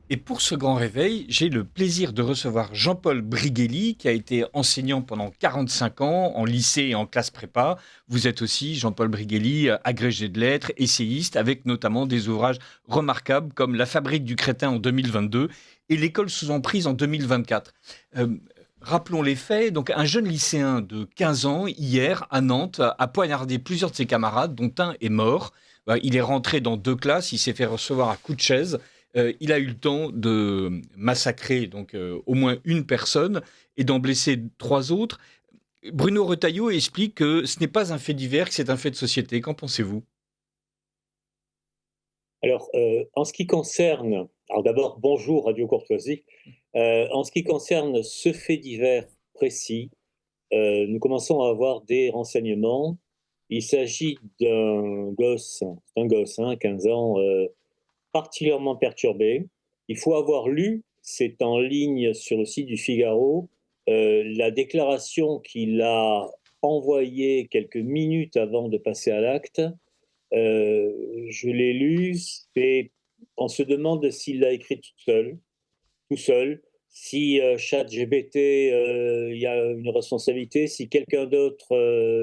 Et pour ce grand réveil, j'ai le plaisir de recevoir Jean-Paul Briguelli, qui a été enseignant pendant 45 ans en lycée et en classe prépa. Vous êtes aussi, Jean-Paul Briguelli, agrégé de lettres, essayiste, avec notamment des ouvrages remarquables comme La fabrique du crétin en 2022 et L'école sous emprise en 2024. Euh, Rappelons les faits. Donc, un jeune lycéen de 15 ans, hier, à Nantes, a poignardé plusieurs de ses camarades, dont un est mort. Il est rentré dans deux classes, il s'est fait recevoir à coups de chaise. Il a eu le temps de massacrer donc au moins une personne et d'en blesser trois autres. Bruno Retailleau explique que ce n'est pas un fait divers, que c'est un fait de société. Qu'en pensez-vous? Alors, en ce qui concerne alors d'abord, bonjour Radio Courtoisie. En ce qui concerne ce fait divers précis, nous commençons à avoir des renseignements. Il s'agit d'un gosse, c'est un gosse, 15 ans, particulièrement perturbé. Il faut avoir lu, c'est en ligne sur le site du Figaro, la déclaration qu'il a envoyée quelques minutes avant de passer à l'acte. Je l'ai lu, on se demande s'il l'a écrit tout seul, si ChatGPT, il y a une responsabilité, si quelqu'un d'autre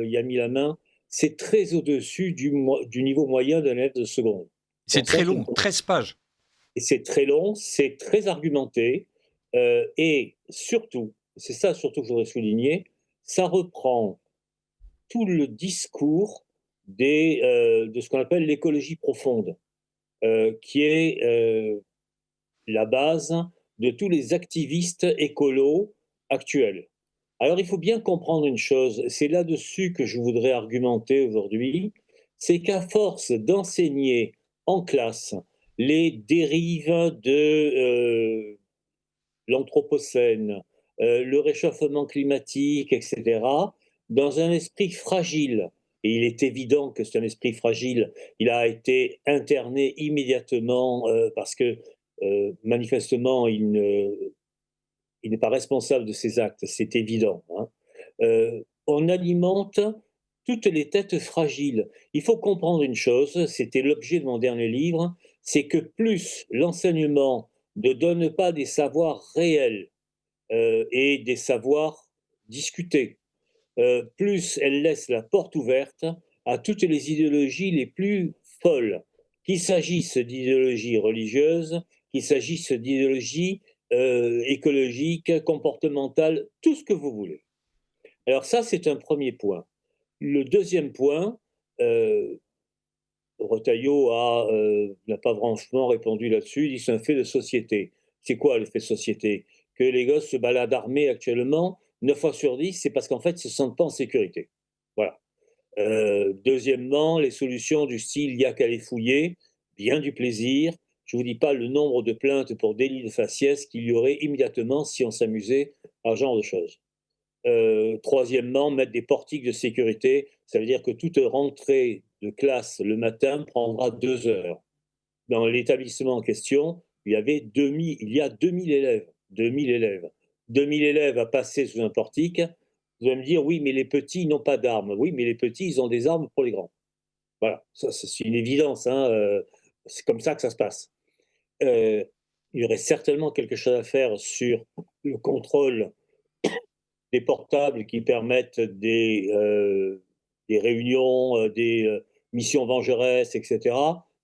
y a mis la main. C'est très au-dessus du niveau moyen d'un élève de seconde. C'est Donc ça, très c'est une long, 13 pages. et c'est très long, c'est très argumenté, et surtout, c'est ça surtout que je voudrais souligner, ça reprend tout le discours de ce qu'on appelle l'écologie profonde, qui est la base de tous les activistes écolos actuels. Alors il faut bien comprendre une chose, c'est là-dessus que je voudrais argumenter aujourd'hui, c'est qu'à force d'enseigner en classe les dérives de l'anthropocène, le réchauffement climatique, etc., dans un esprit fragile. Et il est évident que c'est un esprit fragile. Il a été interné immédiatement parce que manifestement, il n'est pas responsable de ses actes, c'est évident. On alimente toutes les têtes fragiles. Il faut comprendre une chose, c'était l'objet de mon dernier livre, c'est que plus l'enseignement ne donne pas des savoirs réels et des savoirs discutés, plus elle laisse la porte ouverte à toutes les idéologies les plus folles, qu'il s'agisse d'idéologies religieuses, qu'il s'agisse d'idéologies écologiques, comportementales, tout ce que vous voulez. Alors ça, c'est un premier point. Le deuxième point, euh, Retailleau n'a pas franchement répondu là-dessus, il dit c'est un fait de société. C'est quoi le fait de société? Que les gosses se baladent armés actuellement, 9 fois sur 10, c'est parce qu'en fait, ils ne se sentent pas en sécurité. Voilà. Deuxièmement, les solutions du style il n'y a qu'à les fouiller, bien du plaisir. Je ne vous dis pas le nombre de plaintes pour délit de faciès qu'il y aurait immédiatement si on s'amusait à ce genre de choses. Troisièmement, mettre des portiques de sécurité, ça veut dire que toute rentrée de classe le matin prendra 2 heures. Dans l'établissement en question, il y a 2000 élèves. 2000 élèves. 2000 élèves à passer sous un portique. Vous allez me dire, oui, mais les petits n'ont pas d'armes. Oui, mais les petits, ils ont des armes pour les grands. Voilà, ça c'est une évidence. C'est comme ça que ça se passe. Euh, il y aurait certainement quelque chose à faire sur le contrôle des portables qui permettent des réunions, des missions vengeresses, etc.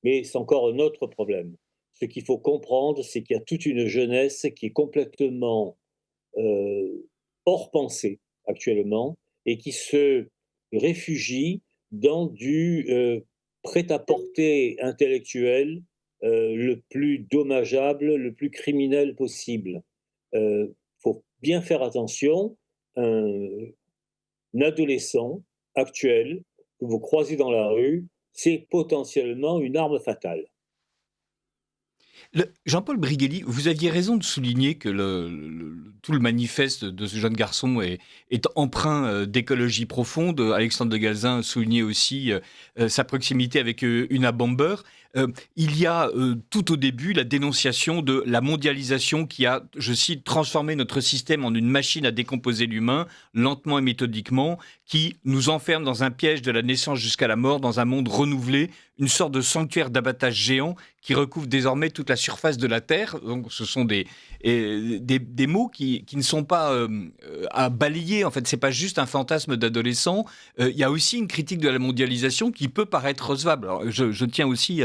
Mais c'est encore un autre problème. Ce qu'il faut comprendre, c'est qu'il y a toute une jeunesse qui est complètement hors pensée actuellement et qui se réfugie dans du prêt-à-porter intellectuel le plus dommageable, le plus criminel possible. Il faut bien faire attention. Un adolescent actuel que vous croisez dans la rue, c'est potentiellement une arme fatale. Jean-Paul Briguelli, vous aviez raison de souligner que tout le manifeste de ce jeune garçon est empreint d'écologie profonde. Alexandre de Galzin soulignait aussi sa proximité avec Una Bomber. Il y a tout au début la dénonciation de la mondialisation qui a, je cite, transformé notre système en une machine à décomposer l'humain, lentement et méthodiquement, qui nous enferme dans un piège de la naissance jusqu'à la mort, dans un monde renouvelé, une sorte de sanctuaire d'abattage géant qui recouvre désormais toute la surface de la Terre. Donc ce sont des mots qui ne sont pas à balayer. En fait, c'est pas juste un fantasme d'adolescent. Il y a aussi une critique de la mondialisation qui peut paraître recevable. Alors, je tiens aussi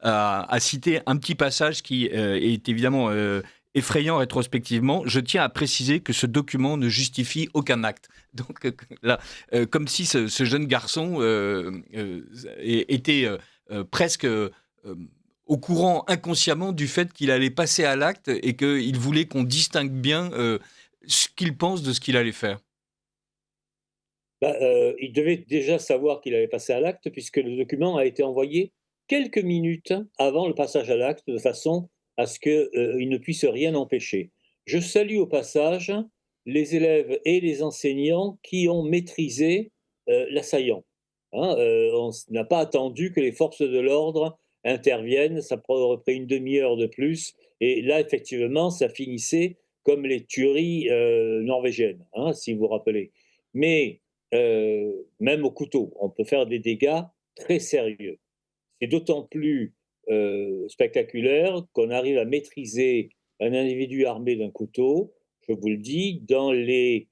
à citer un petit passage qui est évidemment effrayant rétrospectivement. Je tiens à préciser que ce document ne justifie aucun acte. Donc là, comme si ce jeune garçon était presque au courant inconsciemment du fait qu'il allait passer à l'acte et qu'il voulait qu'on distingue bien ce qu'il pense de ce qu'il allait faire. Il devait déjà savoir qu'il allait passer à l'acte puisque le document a été envoyé quelques minutes avant le passage à l'acte, de façon à ce qu'il ne puisse rien empêcher. Je salue au passage les élèves et les enseignants qui ont maîtrisé l'assaillant. Hein, on n'a pas attendu que les forces de l'ordre interviennent, ça aurait pris une demi-heure de plus, et là, effectivement, ça finissait comme les tueries norvégiennes, hein, si vous vous rappelez. Mais même au couteau, on peut faire des dégâts très sérieux. C'est d'autant plus spectaculaire qu'on arrive à maîtriser un individu armé d'un couteau, je vous le dis, dans les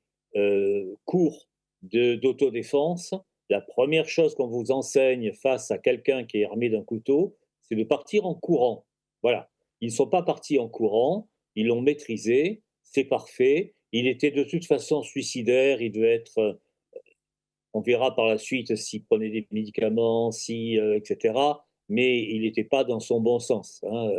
cours d'autodéfense. La première chose qu'on vous enseigne face à quelqu'un qui est armé d'un couteau, c'est de partir en courant. Voilà. Ils ne sont pas partis en courant, ils l'ont maîtrisé, c'est parfait. Il était de toute façon suicidaire, il devait être, on verra par la suite s'il prenait des médicaments, si, etc. Mais il n'était pas dans son bon sens. Hein,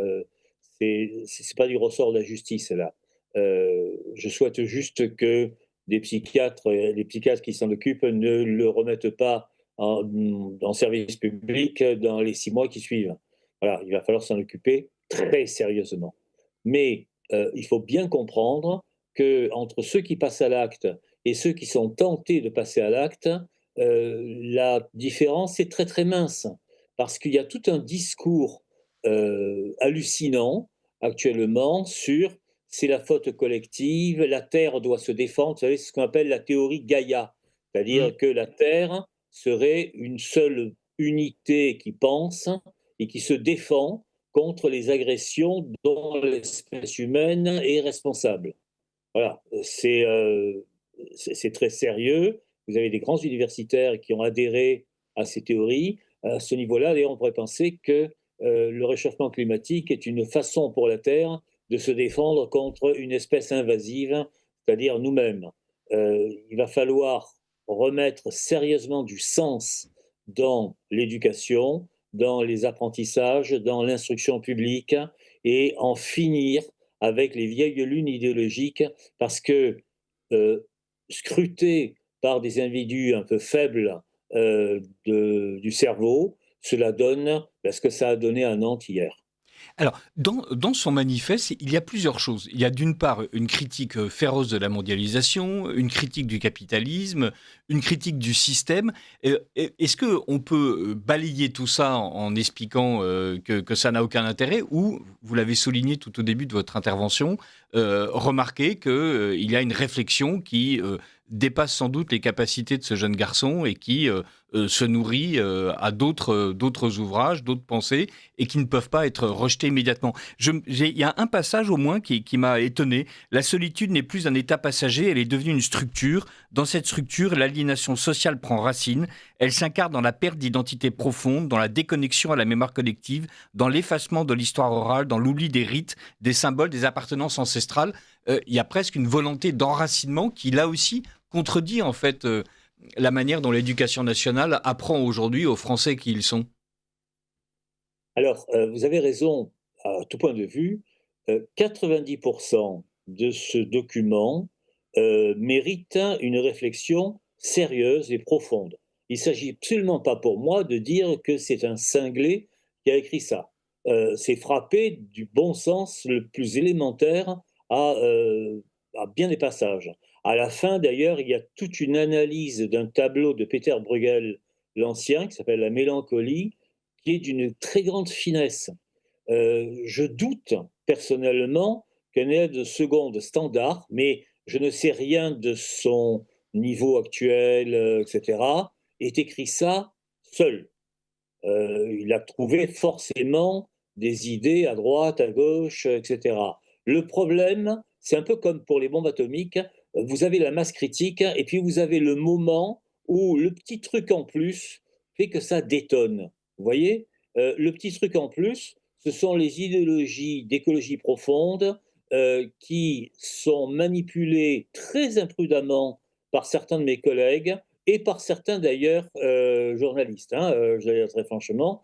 c'est pas du ressort de la justice là. Je souhaite juste que des psychiatres, les psychiatres qui s'en occupent ne le remettent pas en service public dans les 6 mois qui suivent. Voilà, il va falloir s'en occuper très sérieusement. Mais il faut bien comprendre que entre ceux qui passent à l'acte et ceux qui sont tentés de passer à l'acte, la différence est très très mince. Parce qu'il y a tout un discours hallucinant actuellement sur c'est la faute collective, la Terre doit se défendre. Vous savez, c'est ce qu'on appelle la théorie Gaïa, Mmh. c'est-à-dire que la Terre serait une seule unité qui pense et qui se défend contre les agressions dont l'espèce humaine est responsable. Voilà, c'est très sérieux. Vous avez des grands universitaires qui ont adhéré à ces théories. À ce niveau-là, d'ailleurs, on pourrait penser que le réchauffement climatique est une façon pour la Terre de se défendre contre une espèce invasive, c'est-à-dire nous-mêmes. Il va falloir remettre sérieusement du sens dans l'éducation, dans les apprentissages, dans l'instruction publique, et en finir avec les vieilles lunes idéologiques, parce que scruté par des individus un peu faibles du cerveau, cela donne ce que ça a donné à Nantes hier. Alors, dans son manifeste, il y a plusieurs choses. Il y a d'une part une critique féroce de la mondialisation, une critique du capitalisme, une critique du système. Est-ce qu'on peut balayer tout ça en expliquant que ça n'a aucun intérêt, ou, vous l'avez souligné tout au début de votre intervention, remarquer qu'il y a une réflexion qui dépasse sans doute les capacités de ce jeune garçon et qui se nourrit à d'autres ouvrages, d'autres pensées, et qui ne peuvent pas être rejetés immédiatement. Il y a un passage au moins qui m'a étonné. La solitude n'est plus un état passager, elle est devenue une structure. Dans cette structure, l'aliénation sociale prend racine. Elle s'incarne dans la perte d'identité profonde, dans la déconnexion à la mémoire collective, dans l'effacement de l'histoire orale, dans l'oubli des rites, des symboles, des appartenances ancestrales. Il y a presque une volonté d'enracinement qui, là aussi, contredit en fait la manière dont l'éducation nationale apprend aujourd'hui aux Français qui ils sont. Alors, vous avez raison à tout point de vue. 90% de ce document mérite une réflexion sérieuse et profonde. Il ne s'agit absolument pas pour moi de dire que c'est un cinglé qui a écrit ça. C'est frappé du bon sens le plus élémentaire à, euh, à bien des passages. À la fin, d'ailleurs, il y a toute une analyse d'un tableau de Peter Bruegel, l'ancien, qui s'appelle La Mélancolie, qui est d'une très grande finesse. Je doute personnellement qu'un élève de seconde standard, mais je ne sais rien de son niveau actuel, etc., ait écrit ça seul. Il a trouvé forcément des idées à droite, à gauche, etc. Le problème, c'est un peu comme pour les bombes atomiques, vous avez la masse critique et puis vous avez le moment où le petit truc en plus fait que ça détonne. Vous voyez? Le petit truc en plus, ce sont les idéologies d'écologie profonde, qui sont manipulées très imprudemment par certains de mes collègues et par certains d'ailleurs journalistes. Hein, je vais dire très franchement,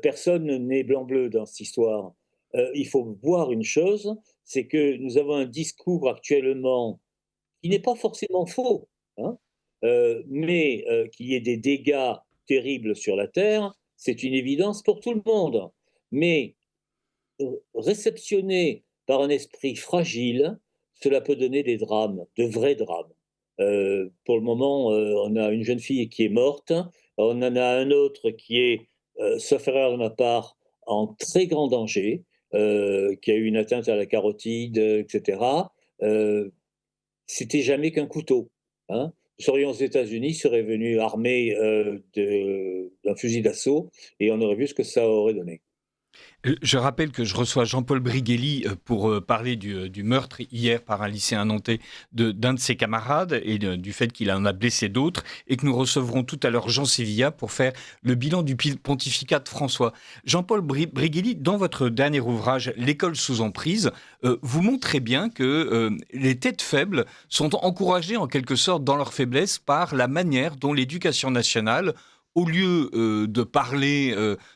personne n'est blanc-bleu dans cette histoire. Il faut voir une chose, c'est que nous avons un discours actuellement qui n'est pas forcément faux, hein, mais qu'il y ait des dégâts terribles sur la Terre, c'est une évidence pour tout le monde. Mais réceptionné par un esprit fragile, cela peut donner des drames, de vrais drames. Pour le moment, on a une jeune fille qui est morte, on en a un autre qui est, sauf erreur de ma part, en très grand danger, qui a eu une atteinte à la carotide, etc. Euh, C'était jamais qu'un couteau. Hein. Nous serions aux États-Unis, il serait venu armé d'un fusil d'assaut et on aurait vu ce que ça aurait donné. Je rappelle que je reçois Jean-Paul Briguelli pour parler du meurtre hier par un lycéen nantais d'un de ses camarades et du fait qu'il en a blessé d'autres, et que nous recevrons tout à l'heure Jean Sévilla pour faire le bilan du pontificat de François. Jean-Paul Briguelli, dans votre dernier ouvrage L'école sous emprise, vous montrez bien que les têtes faibles sont encouragées en quelque sorte dans leur faiblesse par la manière dont l'éducation nationale, au lieu de parler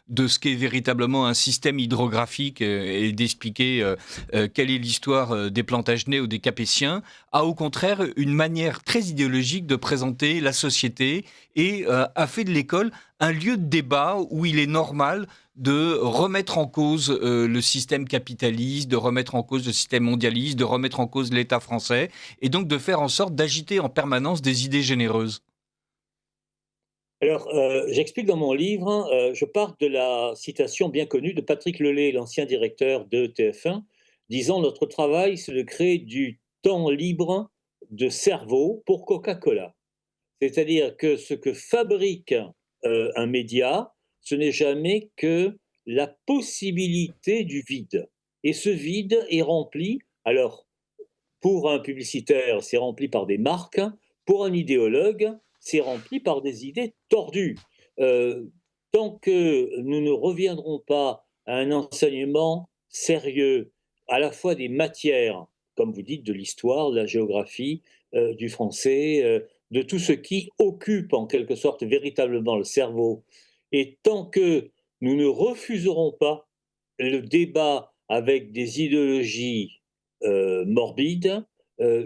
de ce qu'est véritablement un système hydrographique et d'expliquer quelle est l'histoire des Plantagenets ou des Capétiens, a au contraire une manière très idéologique de présenter la société et a fait de l'école un lieu de débat où il est normal de remettre en cause le système capitaliste, de remettre en cause le système mondialiste, de remettre en cause l'État français, et donc de faire en sorte d'agiter en permanence des idées généreuses. Alors, j'explique dans mon livre, hein, je pars de la citation bien connue de Patrick Lelay, l'ancien directeur de TF1, disant: «Notre travail, c'est de créer du temps libre de cerveau pour Coca-Cola». C'est-à-dire que ce que fabrique, un média, ce n'est jamais que la possibilité du vide et ce vide est rempli alors pour un publicitaire, c'est rempli par des marques. Pour un idéologue, c'est rempli par des idées tordues. Euh, Tant que nous ne reviendrons pas à un enseignement sérieux, à la fois des matières, comme vous dites, de l'histoire, de la géographie, du français, de tout ce qui occupe en quelque sorte véritablement le cerveau, et tant que nous ne refuserons pas le débat avec des idéologies morbide,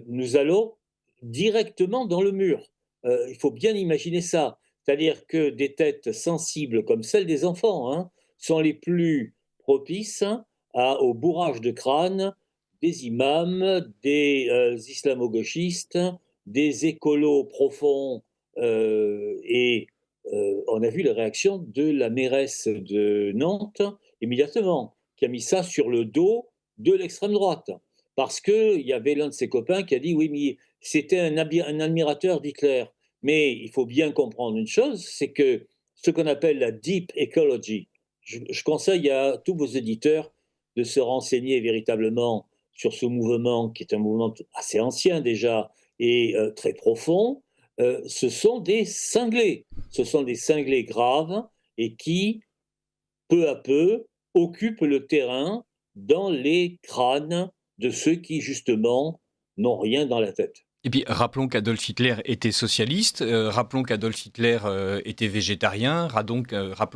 nous allons directement dans le mur. Il faut bien imaginer ça. C'est-à-dire que des têtes sensibles comme celles des enfants, hein, sont les plus propices au bourrage de crâne des imams, des islamo-gauchistes, des écolos profonds. Et on a vu les réactions de la mairesse de Nantes immédiatement, qui a mis ça sur le dos de l'extrême droite parce qu'il y avait l'un de ses copains qui a dit oui, mais c'était un admirateur d'Hitler. Mais il faut bien comprendre une chose, c'est que ce qu'on appelle la deep ecology, je conseille à tous vos éditeurs de se renseigner véritablement sur ce mouvement, qui est un mouvement assez ancien déjà et très profond. Ce sont des cinglés graves et qui, peu à peu, occupent le terrain dans les crânes de ceux qui, justement, n'ont rien dans la tête. Et puis, rappelons qu'Adolf Hitler était socialiste, rappelons qu'Adolf Hitler était végétarien, rappelons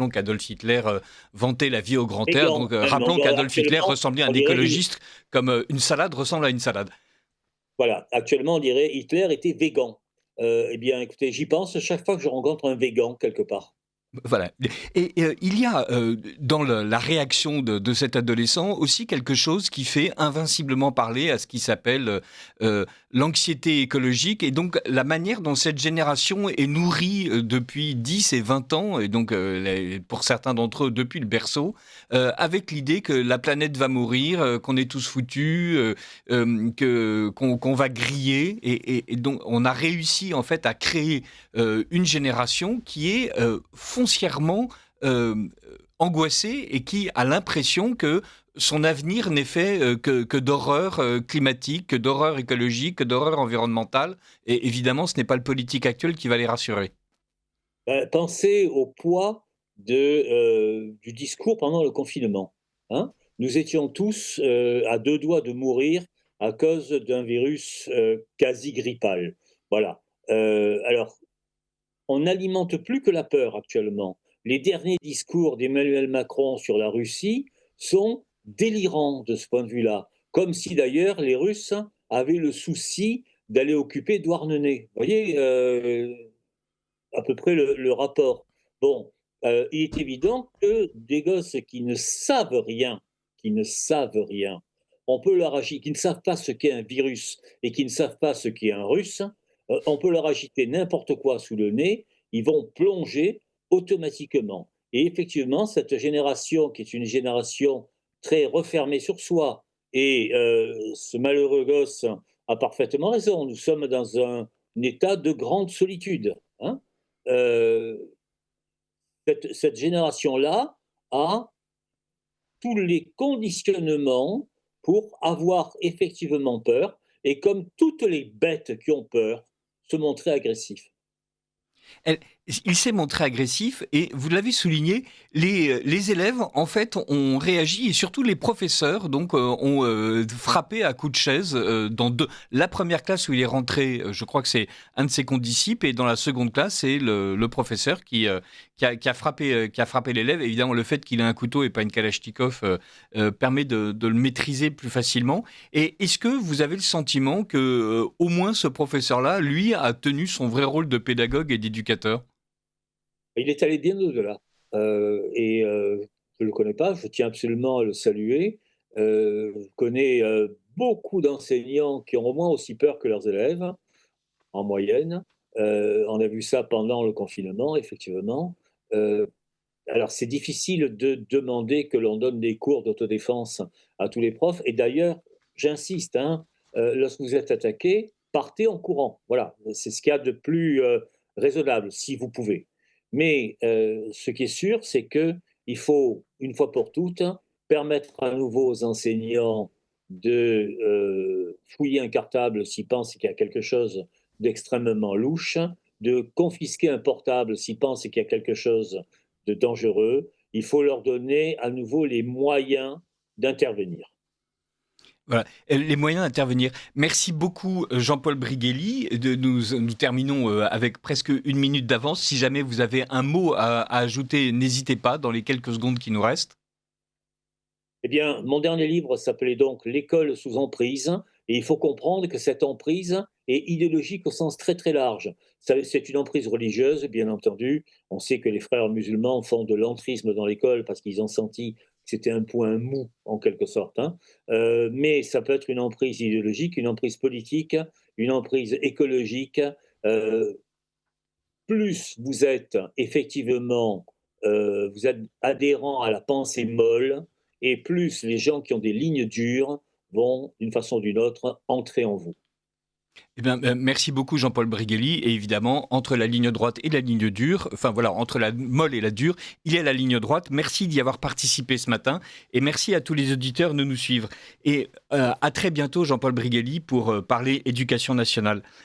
qu'Adolf Hitler vantait la vie au grand air, donc rappelons qu'Adolf Hitler ressemblait à un écologiste comme une salade ressemble à une salade. Voilà, actuellement, on dirait Hitler était végan. Eh bien, écoutez, j'y pense chaque fois que je rencontre un végan quelque part. Voilà. Et il y a dans la réaction de cet adolescent aussi quelque chose qui fait invinciblement parler à ce qui s'appelle l'anxiété écologique, et donc la manière dont cette génération est nourrie depuis 10 et 20 ans, et donc pour certains d'entre eux depuis le berceau, avec l'idée que la planète va mourir, qu'on est tous foutus, qu'on va griller, et donc on a réussi en fait à créer une génération qui est foncièrement euh, angoissé et qui a l'impression que son avenir n'est fait que d'horreur climatique, que d'horreur écologique, que d'horreur environnementale. Et évidemment, ce n'est pas le politique actuel qui va les rassurer. Pensez au poids du discours pendant le confinement, hein. Nous étions tous, à 2 doigts de mourir à cause d'un virus, quasi grippal. Voilà. Alors, on n'alimente plus que la peur actuellement. Les derniers discours d'Emmanuel Macron sur la Russie sont délirants de ce point de vue-là, comme si d'ailleurs les Russes avaient le souci d'aller occuper Douarnenez. Vous voyez, à peu près le rapport. Bon, il est évident que des gosses qui ne savent rien, on peut leur agiter, qui ne savent pas ce qu'est un virus et qui ne savent pas ce qu'est un russe, on peut leur agiter n'importe quoi sous le nez, ils vont plonger automatiquement. Et effectivement, cette génération, qui est une génération très refermée sur soi, et ce malheureux gosse a parfaitement raison, nous sommes dans un état de grande solitude, hein. Euh, cette génération-là a tous les conditionnements pour avoir effectivement peur et, comme toutes les bêtes qui ont peur, se montrer agressif. Elle- il s'est montré agressif et vous l'avez souligné, les élèves en fait ont réagi et surtout les professeurs donc ont frappé à coups de chaise dans la première classe où il est rentré, je crois que c'est un de ses condisciples et dans la seconde classe c'est le professeur qui a frappé l'élève. Évidemment le fait qu'il ait un couteau et pas une Kalachnikov permet de le maîtriser plus facilement. Et est-ce que vous avez le sentiment que au moins ce professeur-là, lui, a tenu son vrai rôle de pédagogue et d'éducateur? Il est allé bien au-delà. Je ne le connais pas, je tiens absolument à le saluer. Je connais beaucoup d'enseignants qui ont au moins aussi peur que leurs élèves, en moyenne. On a vu ça pendant le confinement, effectivement. Euh, alors, c'est difficile de demander que l'on donne des cours d'autodéfense à tous les profs. Et d'ailleurs, j'insiste, hein, lorsque vous êtes attaqué, partez en courant. Voilà, c'est ce qu'il y a de plus raisonnable, si vous pouvez. Mais ce qui est sûr, c'est qu'il faut, une fois pour toutes, permettre à nouveau aux enseignants de fouiller un cartable s'ils pensent qu'il y a quelque chose d'extrêmement louche, de confisquer un portable s'ils pensent qu'il y a quelque chose de dangereux. Il faut leur donner à nouveau les moyens d'intervenir. Voilà, les moyens d'intervenir. Merci beaucoup Jean-Paul Briguelli. Nous terminons avec presque une minute d'avance. Si jamais vous avez un mot à ajouter, n'hésitez pas dans les quelques secondes qui nous restent. Eh bien, mon dernier livre s'appelait donc L'école sous emprise, et il faut comprendre que cette emprise est idéologique au sens très très large. C'est une emprise religieuse, bien entendu. On sait que les frères musulmans font de l'entrisme dans l'école parce qu'ils ont senti que c'était un point mou, en quelque sorte, hein. Mais ça peut être une emprise idéologique, une emprise politique, une emprise écologique. Euh, Plus vous êtes effectivement, vous êtes adhérent à la pensée molle, et plus les gens qui ont des lignes dures vont, d'une façon ou d'une autre, entrer en vous. Eh bien, merci beaucoup Jean-Paul Briguelli. Et évidemment, entre la ligne droite et la ligne dure, enfin voilà, entre la molle et la dure, il y a la ligne droite. Merci d'y avoir participé ce matin et merci à tous les auditeurs de nous suivre. Et à très bientôt Jean-Paul Briguelli pour parler éducation nationale.